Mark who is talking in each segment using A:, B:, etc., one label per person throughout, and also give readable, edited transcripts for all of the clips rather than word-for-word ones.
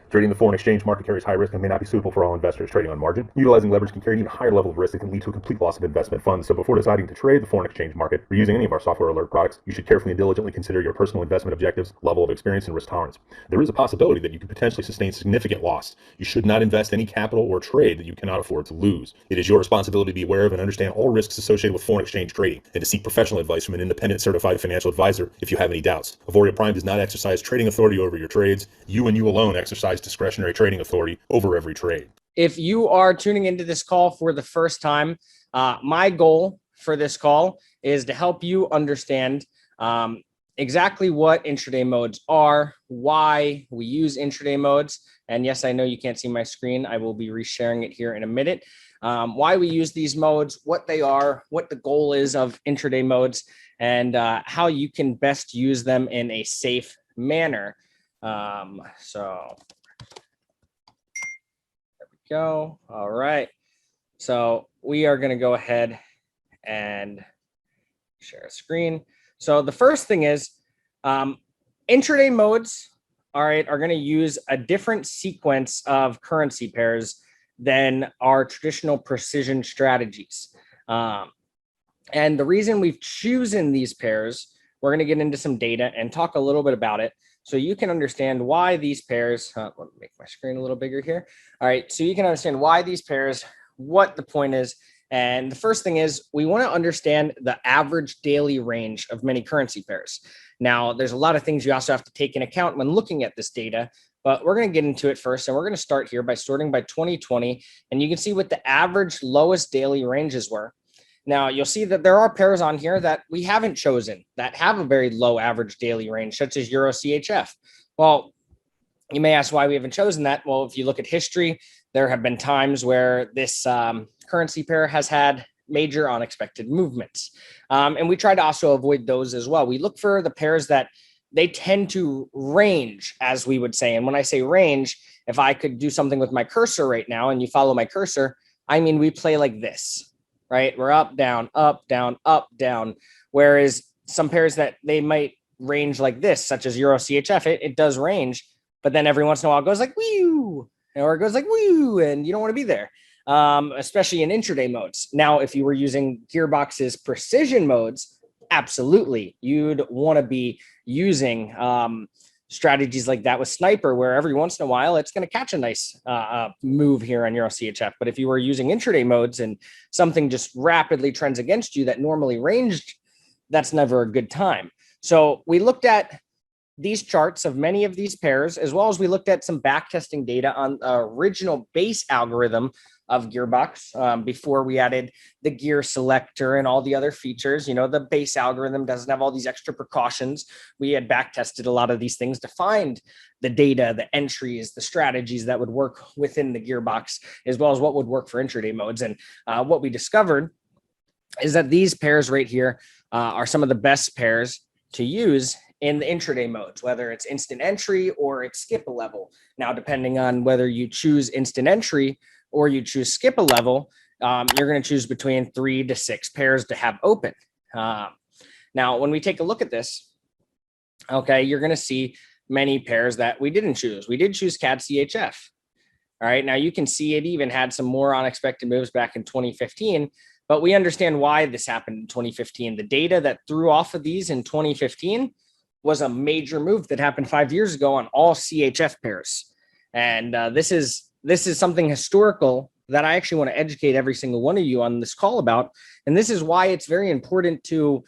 A: Trading the foreign exchange market carries high risk and may not be suitable for all investors. Trading on margin, utilizing leverage can carry an even higher level of risk that can lead to a complete loss of investment funds. So before deciding to trade the foreign exchange market or using any of our software alert products, you should carefully and diligently consider your personal investment objectives, level of experience, and risk tolerance. There is a possibility that you could potentially sustain significant loss. You should not invest any capital or trade that you cannot afford to lose. It is your responsibility to be aware of and understand all risks associated with foreign exchange trading and to seek professional advice from an independent certified financial advisor if you have any doubts. Auvoria Prime does not exercise trading authority over your trades. You and you alone exercise discretionary trading authority over every trade.
B: If you are tuning into this call for the first time, my goal for this call is to help you understand exactly what intraday modes are, why we use intraday modes. And yes, I know you can't see my screen. I will be resharing it here in a minute. Why we use these modes, what they are, what the goal is of intraday modes, and how you can best use them in a safe manner. So go. All right. So we are going to go ahead and share a screen. So the first thing is intraday modes, all right, are going to use a different sequence of currency pairs than our traditional precision strategies. And the reason we've chosen these pairs, we're going to get into some data and talk a little bit about it, so you can understand why these pairs, let me make my screen a little bigger here. All right, so you can understand why these pairs, what the point is. And the first thing is we want to understand the average daily range of many currency pairs. Now, there's a lot of things you also have to take into account when looking at this data, but we're going to get into it first. And we're going to start here by sorting by 2020. And you can see what the average lowest daily ranges were. Now, you'll see that there are pairs on here that we haven't chosen that have a very low average daily range, such as Euro CHF. Well, you may ask why we haven't chosen that. Well, if you look at history, there have been times where this currency pair has had major unexpected movements. And we try to also avoid those as well. We look for the pairs that they tend to range, as we would say. And when I say range, if I could do something with my cursor right now and you follow my cursor, I mean, we play like this. Right? We're up, down, up, down, up, down. Whereas some pairs that they might range like this, such as Euro CHF, it does range, but then every once in a while it goes like woo, or it goes like woo, and you don't want to be there, especially in intraday modes. Now, if you were using GearBox's precision modes, absolutely, you'd want to be using strategies like that with Sniper, where every once in a while it's going to catch a nice move here on Euro CHF. But if you were using intraday modes and something just rapidly trends against you that normally ranged, that's never a good time. So we looked at these charts of many of these pairs, as well as we looked at some backtesting data on the original base algorithm of GearBox before we added the gear selector and all the other features. You know, the base algorithm doesn't have all these extra precautions. We had back tested a lot of these things to find the data, the entries, the strategies that would work within the GearBox, as well as what would work for intraday modes. And what we discovered is that these pairs right here are some of the best pairs to use in the intraday modes, whether it's instant entry or it's skip a level. Now, depending on whether you choose instant entry or you choose skip a level, you're going to choose between 3 to 6 pairs to have open. Now, when we take a look at this, okay, you're going to see many pairs that we didn't choose. We did choose CAD CHF. All right, now you can see it even had some more unexpected moves back in 2015, but we understand why this happened in 2015. The data that threw off of these in 2015 was a major move that happened 5 years ago on all CHF pairs. And this is something historical that I actually want to educate every single one of you on this call about. And this is why it's very important to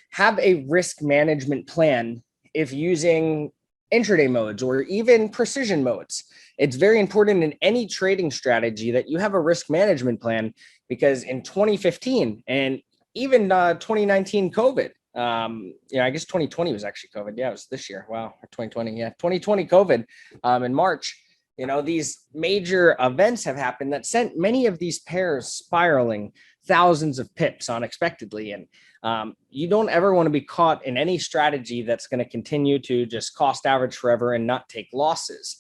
B: have a risk management plan if using intraday modes or even precision modes. It's very important in any trading strategy that you have a risk management plan, because in 2015 and even 2019 COVID, I guess 2020 was actually COVID. Yeah, it was this year. Wow. 2020. Yeah. 2020 COVID in March. These major events have happened that sent many of these pairs spiraling thousands of pips unexpectedly. And you don't ever want to be caught in any strategy that's going to continue to just cost average forever and not take losses.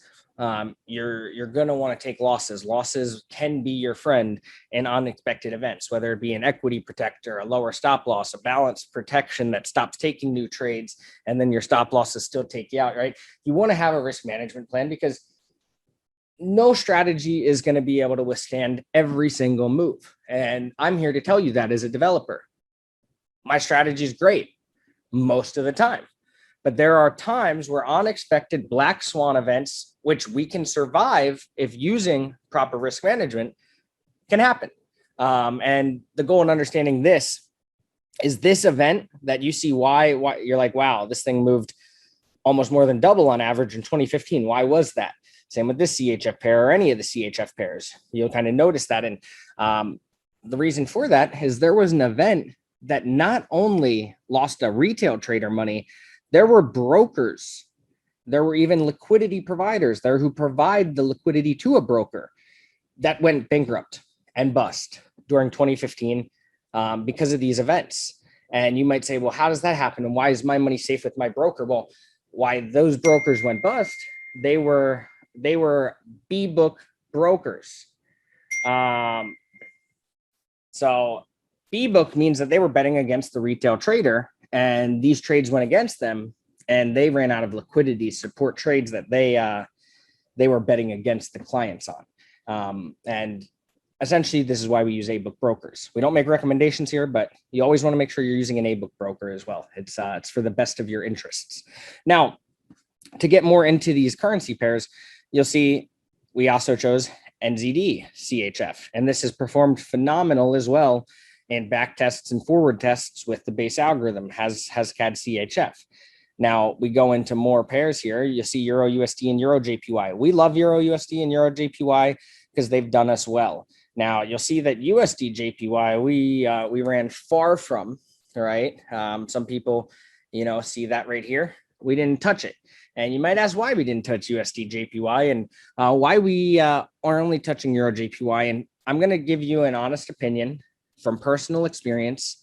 B: you're going to want to take losses. Losses can be your friend in unexpected events, whether it be an equity protector, a lower stop loss, a balance protection that stops taking new trades, and then your stop losses still take you out, right? You want to have a risk management plan because no strategy is going to be able to withstand every single move. And I'm here to tell you that as a developer, my strategy is great most of the time. But there are times where unexpected black swan events, which we can survive if using proper risk management, can happen. And the goal in understanding this is this event that you see why you're like, wow, this thing moved almost more than double on average in 2015. Why was that? Same with this CHF pair or any of the CHF pairs. You'll kind of notice that. And the reason for that is there was an event that not only lost a retail trader money, there were brokers, there were even liquidity providers there who provide the liquidity to a broker that went bankrupt and bust during 2015 because of these events. And you might say, well, how does that happen? And why is my money safe with my broker? Well, why those brokers went bust, they were B-book brokers. So B-book means that they were betting against the retail trader, and these trades went against them, and they ran out of liquidity to support trades that they were betting against the clients on. And essentially, this is why we use A-book brokers. We don't make recommendations here, but you always want to make sure you're using an A-book broker as well. It's for the best of your interests. Now, to get more into these currency pairs, you'll see we also chose NZD CHF, and this has performed phenomenal as well in back tests and forward tests with the base algorithm has CAD CHF. Now we go into more pairs here. You see Euro USD and Euro JPY. We love Euro USD and Euro JPY because they've done us well. Now you'll see that USD JPY we ran far from, right? Some people, see that right here. We didn't touch it. And you might ask why we didn't touch USD JPY and why we are only touching Euro JPY. And I'm going to give you an honest opinion from personal experience.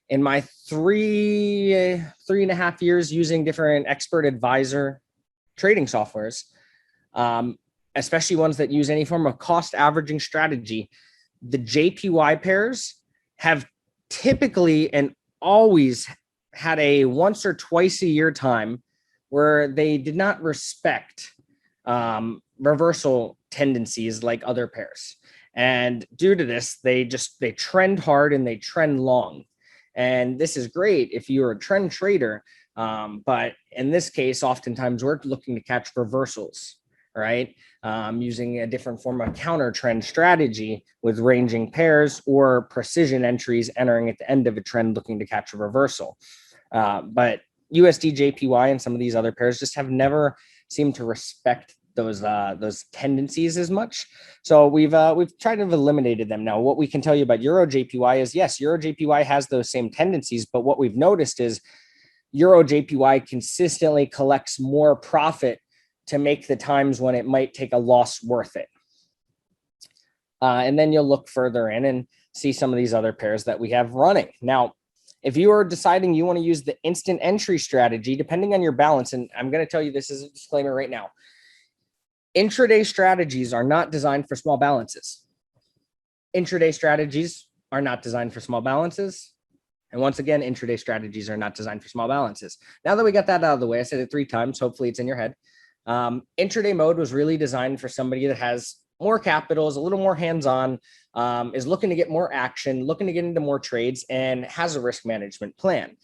B: In my three and a half years using different expert advisor trading softwares, especially ones that use any form of cost averaging strategy, the JPY pairs have typically and always had a once or twice a year time where they did not respect reversal tendencies like other pairs. And due to this, they trend hard and they trend long. And this is great if you're a trend trader. But in this case, oftentimes we're looking to catch reversals, right? Using a different form of counter trend strategy with ranging pairs or precision entries entering at the end of a trend looking to catch a reversal. But USD JPY and some of these other pairs just have never seemed to respect those tendencies as much. So we've tried to have eliminated them. Now, what we can tell you about Euro JPY is, yes, Euro JPY has those same tendencies, but what we've noticed is Euro JPY consistently collects more profit to make the times when it might take a loss worth it. And then you'll look further in and see some of these other pairs that we have running. Now, if you are deciding you want to use the instant entry strategy, depending on your balance, and I'm going to tell you this is a disclaimer right now, intraday strategies are not designed for small balances. Intraday strategies are not designed for small balances. And once again, intraday strategies are not designed for small balances. Now that we got that out of the way, I said it 3 times. Hopefully it's in your head. Intraday mode was really designed for somebody that has more capital, is a little more hands-on, is looking to get more action, looking to get into more trades, and has a risk management plan.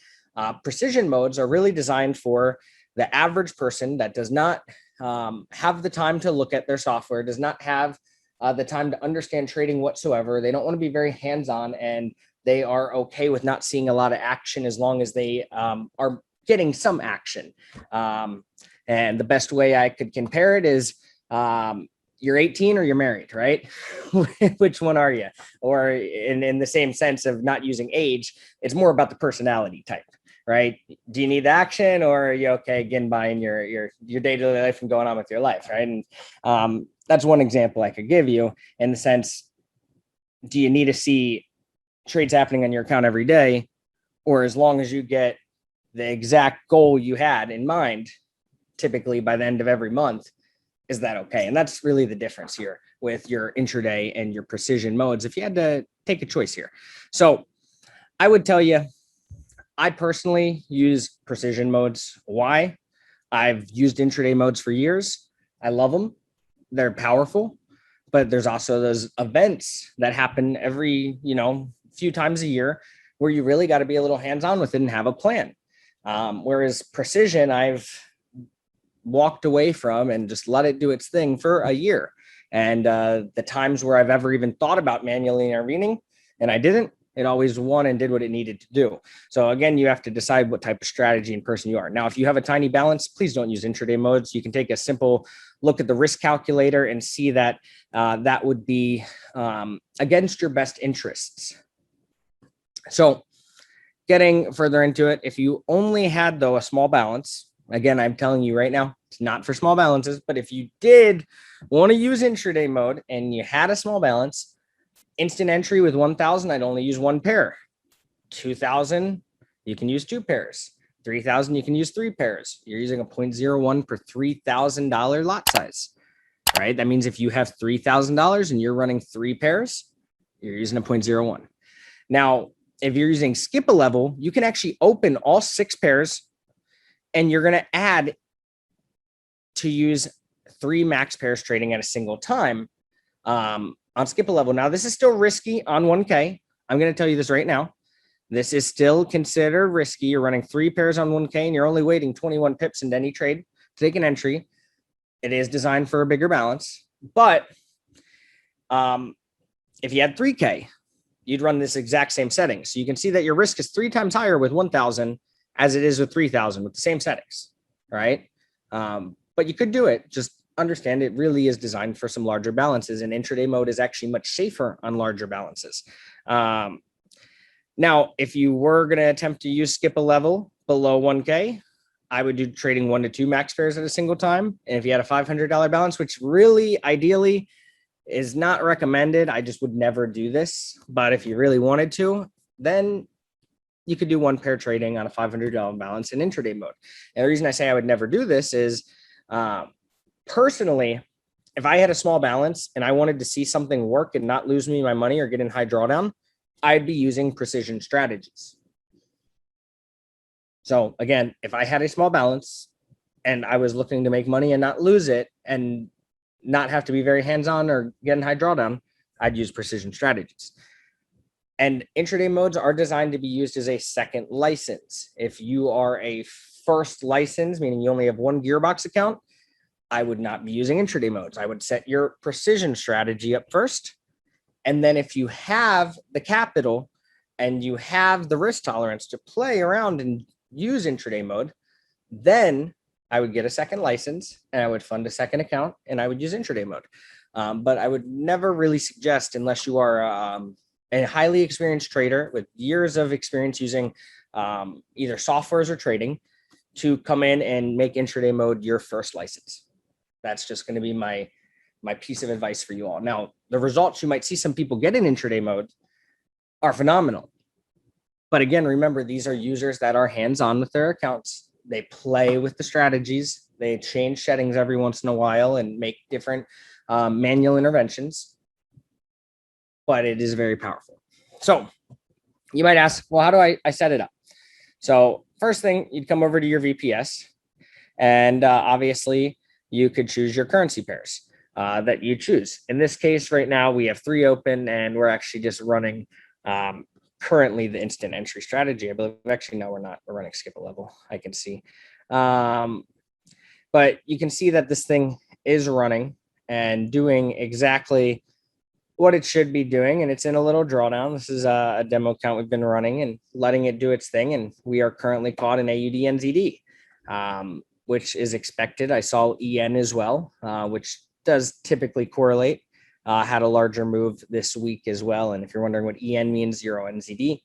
B: Precision modes are really designed for the average person that does not have the time to look at their software, does not have the time to understand trading whatsoever. They don't want to be very hands-on, and they are okay with not seeing a lot of action as long as they are getting some action. And the best way I could compare it is you're 18 or you're married, right? Which one are you? Or in the same sense of not using age, it's more about the personality type, right? Do you need action, or are you okay getting by in your day-to-day life and going on with your life, right? And that's one example I could give you in the sense, do you need to see trades happening on your account every day, or as long as you get the exact goal you had in mind, typically by the end of every month, is that okay? And that's really the difference here with your intraday and your precision modes if you had to take a choice here. So I would tell you, I personally use precision modes. Why? I've used intraday modes for years. I love them. They're powerful, but there's also those events that happen every, few times a year where you really got to be a little hands-on with it and have a plan. Whereas precision, I've walked away from and just let it do its thing for a year. And the times where I've ever even thought about manually intervening and I didn't, it always won and did what it needed to do. So again, you have to decide what type of strategy and person you are. Now, if you have a tiny balance, please don't use intraday modes. You can take a simple look at the risk calculator and see that that would be against your best interests. So getting further into it, if you only had, though, a small balance, again, I'm telling you right now, it's not for small balances, but if you did want to use intraday mode and you had a small balance, instant entry with 1,000, I'd only use one pair. 2,000, you can use two pairs. 3,000, you can use three pairs. You're using a 0.01 per $3,000 lot size, right? That means if you have $3,000 and you're running three pairs, you're using a 0.01. Now, if you're using skip a level, you can actually open all six pairs and you're going to add to use three max pairs trading at a single time on skip a level. Now, this is still risky on 1K. I'm going to tell you this right now. This is still considered risky. You're running three pairs on 1K and you're only waiting 21 pips into any trade to take an entry. It is designed for a bigger balance. But if you had 3K, you'd run this exact same settings. So you can see that your risk is 3 times higher with 1,000 as it is with 3,000 with the same settings, right? But you could do it. Just understand it really is designed for some larger balances, and intraday mode is actually much safer on larger balances. Now, if you were going to attempt to use skip a level below 1K, I would do trading 1 to 2 max pairs at a single time. And if you had a $500 balance, which really ideally is not recommended, I just would never do this. But if you really wanted to, then you could do one pair trading on a $500 balance in intraday mode. And the reason I say I would never do this is personally, if I had a small balance and I wanted to see something work and not lose me my money or get in high drawdown, I'd be using precision strategies. So again, if I had a small balance and I was looking to make money and not lose it and not have to be very hands-on or get in high drawdown, I'd use precision strategies. And intraday modes are designed to be used as a second license. If you are a first license, meaning you only have one GearBox account, I would not be using intraday modes. I would set your precision strategy up first. And then if you have the capital and you have the risk tolerance to play around and use intraday mode, then I would get a second license and I would fund a second account and I would use intraday mode. But I would never really suggest, unless you are a highly experienced trader with years of experience using either softwares or trading, to come in and make intraday mode your first license. That's just going to be my piece of advice for you all. Now, the results you might see some people get in intraday mode are phenomenal. But again, remember, these are users that are hands-on with their accounts. They play with the strategies. They change settings every once in a while and make different manual interventions. But it is very powerful. So you might ask, well, how do I set it up? So first thing, you'd come over to your VPS. And obviously, you could choose your currency pairs that you choose. In this case, right now, we have 3 open, and we're actually just running currently the instant entry strategy. I believe actually, no, we're not. We're running skip a level. I can see. But you can see that this thing is running and doing exactly what it should be doing. And it's in a little drawdown. This is a demo account we've been running and letting it do its thing. And we are currently caught in AUD NZD, which is expected. I saw EN as well, which does typically correlate. Had a larger move this week as well. And if you're wondering what EN means, 0 NZD.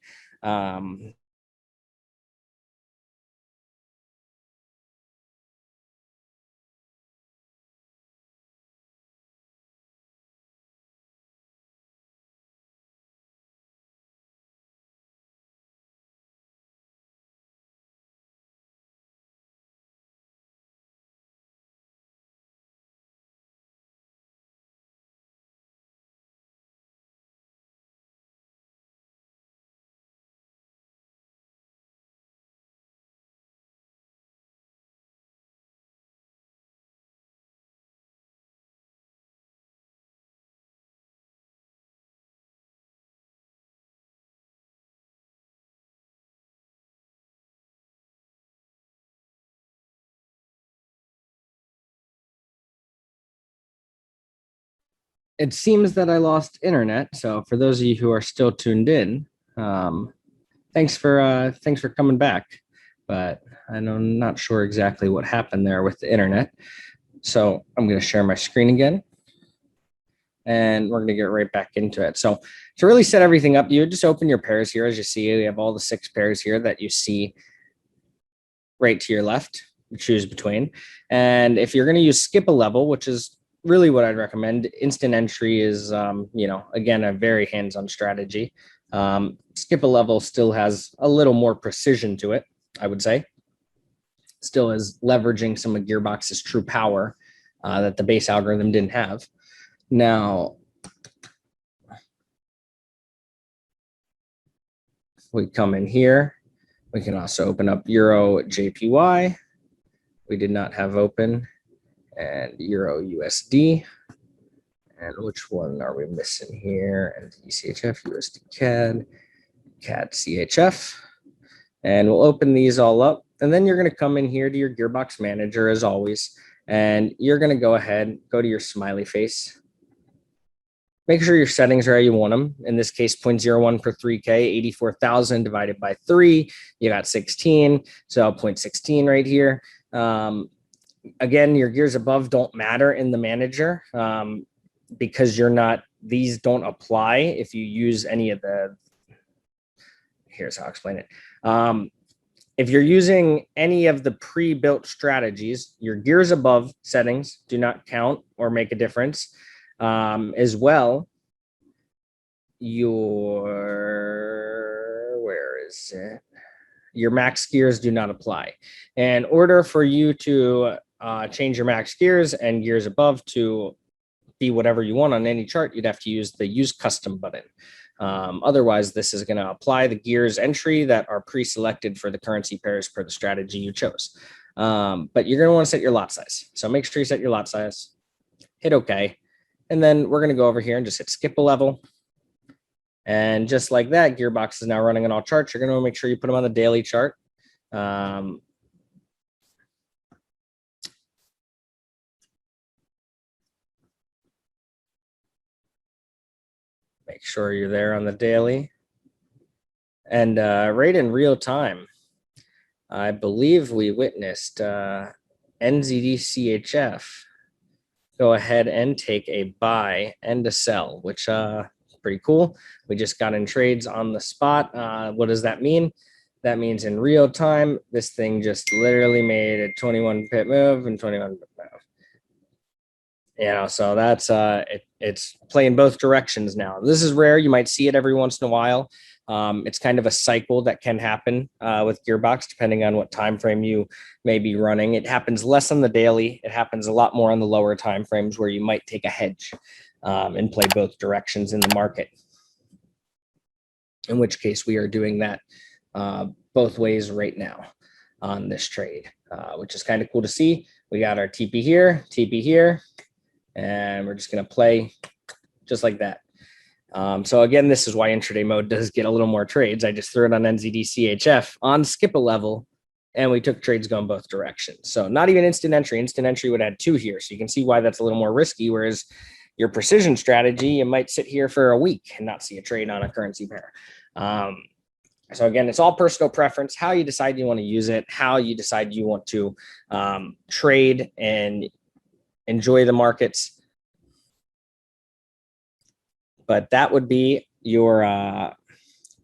B: it seems that I lost internet. So for those of you who are still tuned in, thanks for coming back. But I'm not sure exactly what happened there with the internet. So I'm going to share my screen again, and we're going to get right back into it. So to really set everything up, you would just open your pairs here. As you see, we have all the 6 pairs here that you see right to your left. You choose between. And if you're going to use skip a level, which is really what I'd recommend, instant entry is, again, a very hands-on strategy. Skip a level still has a little more precision to it, I would say. Still is leveraging some of GearBox's true power that the base algorithm didn't have. Now, we come in here. We can also open up Euro JPY. We did not have open, and Euro USD. And which one are we missing here? And ECHF, USD CAD, CAD CHF. And we'll open these all up. And then you're going to come in here to your GearBox manager as always. And you're going to go ahead, go to your smiley face. Make sure your settings are how you want them. In this case, 0.01 per 3K, 84,000 divided by 3. You got 16. So 0.16 right here. Again, your gears above don't matter in the manager because these don't apply if you use any of the, here's how I'll explain it. If you're using any of the pre-built strategies, your gears above settings do not count or make a difference. As well, where is it? Your max gears do not apply. In order for you to change your max gears and gears above to be whatever you want on any chart, you'd have to use the use custom button. Otherwise, this is going to apply the gears entry that are pre-selected for the currency pairs per the strategy you chose. But you're going to want to set your lot size. So make sure you set your lot size, hit OK. And then we're going to go over here and just hit skip a level. And just like that, GearBox is now running on all charts. You're going to make sure you put them on the daily chart. Make sure you're there on the daily. And right in real time, I believe we witnessed NZD-CHF go ahead and take a buy and a sell, which pretty cool. We just got in trades on the spot. What does that mean? That means in real time, this thing just literally made a 21 pip move and 21 pip move. So that's it's playing both directions now. This is rare. You might see it every once in a while. It's kind of a cycle that can happen with GearBox, depending on what time frame you may be running. It happens less on the daily. It happens a lot more on the lower time frames where you might take a hedge and play both directions in the market. In which case, we are doing that both ways right now on this trade, which is kind of cool to see. We got our TP here, and we're just going to play just like that. So again, this is why intraday mode does get a little more trades. I just threw it on NZD-CHF on skip a level, and we took trades going both directions. So not even instant entry. Instant entry would add 2 here. So you can see why that's a little more risky, whereas your precision strategy, you might sit here for a week and not see a trade on a currency pair. So again, it's all personal preference, how you decide you want to use it, how you decide you want to trade and enjoy the markets. But that would be your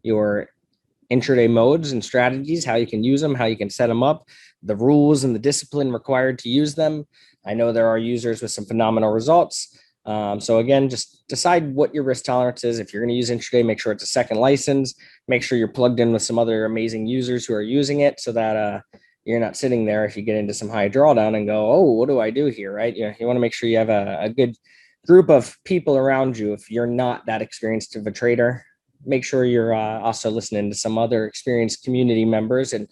B: intraday modes and strategies, how you can use them, how you can set them up, the rules and the discipline required to use them. I know there are users with some phenomenal results. So again, just decide what your risk tolerance is. If you're going to use intraday, make sure it's a second license. Make sure you're plugged in with some other amazing users who are using it so that you're not sitting there if you get into some high drawdown and go, oh, what do I do here, right? You want to make sure you have a good group of people around you. If you're not that experienced of a trader, make sure you're also listening to some other experienced community members and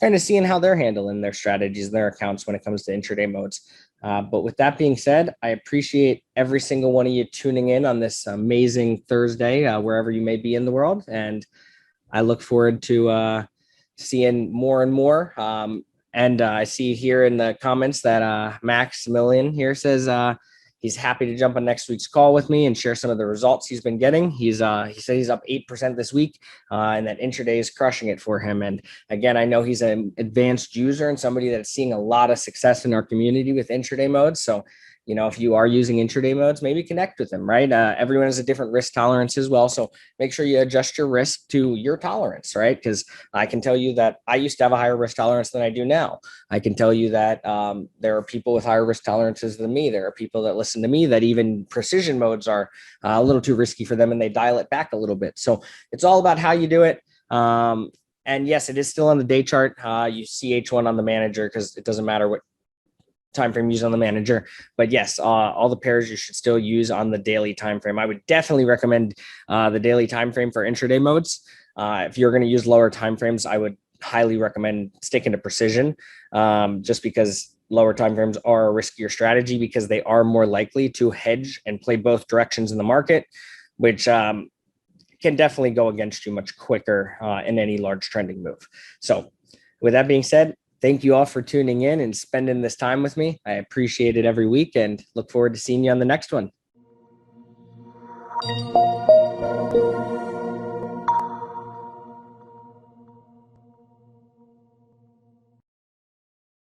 B: kind of seeing how they're handling their strategies, their accounts when it comes to intraday modes. But with that being said, I appreciate every single one of you tuning in on this amazing Thursday, wherever you may be in the world. And I look forward to seeing more and more. And I see here in the comments that Maximilian here says He's happy to jump on next week's call with me and share some of the results he's been getting. He said he's up 8% this week, and that intraday is crushing it for him. And again, I know he's an advanced user and somebody that's seeing a lot of success in our community with intraday modes. So, if you are using intraday modes, maybe connect with them, right? Everyone has a different risk tolerance as well. So make sure you adjust your risk to your tolerance, right? Because I can tell you that I used to have a higher risk tolerance than I do now. I can tell you that there are people with higher risk tolerances than me. There are people that listen to me that even precision modes are a little too risky for them and they dial it back a little bit. So it's all about how you do it. And yes, it is still on the day chart. You see H1 on the manager because it doesn't matter what time frame used on the manager. But yes, all the pairs you should still use on the daily time frame. I would definitely recommend the daily time frame for intraday modes. If you're going to use lower time frames, I would highly recommend sticking to precision, just because lower time frames are a riskier strategy because they are more likely to hedge and play both directions in the market, which can definitely go against you much quicker in any large trending move. So with that being said, thank you all for tuning in and spending this time with me. I appreciate it every week and look forward to seeing you on the next one.